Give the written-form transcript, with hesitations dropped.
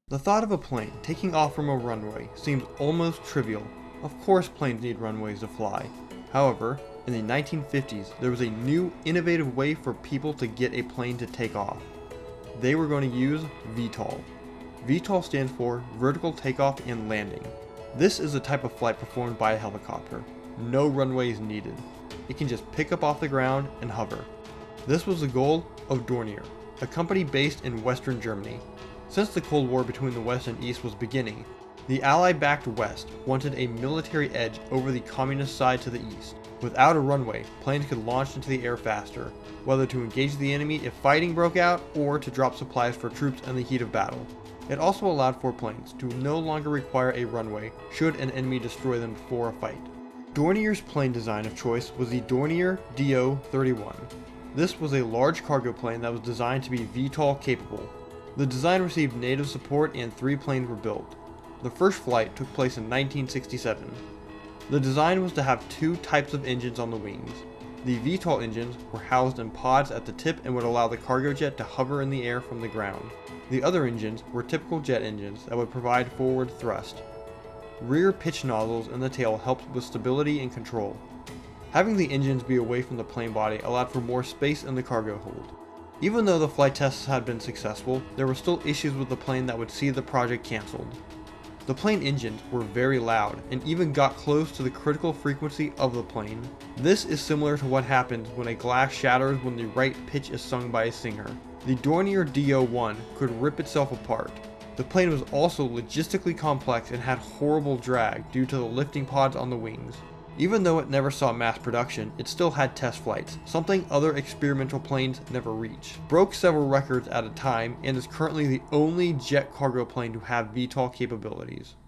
The thought of a plane taking off from a runway seems almost trivial. Of course planes need runways to fly. However, in the 1950s, there was a new, innovative way for people to get a plane to take off. They were going to use VTOL. VTOL stands for Vertical Takeoff and Landing. This is a type of flight performed by a helicopter. No runway is needed. It can just pick up off the ground and hover. This was the goal of Dornier, a company based in Western Germany. Since the Cold War between the West and East was beginning, the Ally-backed West wanted a military edge over the communist side to the east. Without a runway, planes could launch into the air faster, whether to engage the enemy if fighting broke out or to drop supplies for troops in the heat of battle. It also allowed for planes to no longer require a runway should an enemy destroy them before a fight. Dornier's plane design of choice was the Dornier Do 31. This was a large cargo plane that was designed to be VTOL capable. The design received native support and 3 planes were built. The first flight took place in 1967. The design was to have 2 types of engines on the wings. The VTOL engines were housed in pods at the tip and would allow the cargo jet to hover in the air from the ground. The other engines were typical jet engines that would provide forward thrust. Rear pitch nozzles in the tail helped with stability and control. Having the engines be away from the plane body allowed for more space in the cargo hold. Even though the flight tests had been successful, there were still issues with the plane that would see the project cancelled. The plane engines were very loud and even got close to the critical frequency of the plane. This is similar to what happens when a glass shatters when the right pitch is sung by a singer. The Dornier Do-1 could rip itself apart. The plane was also logistically complex and had horrible drag due to the lifting pods on the wings. Even though it never saw mass production, it still had test flights, something other experimental planes never reached. Broke several records at a time and is currently the only jet cargo plane to have VTOL capabilities.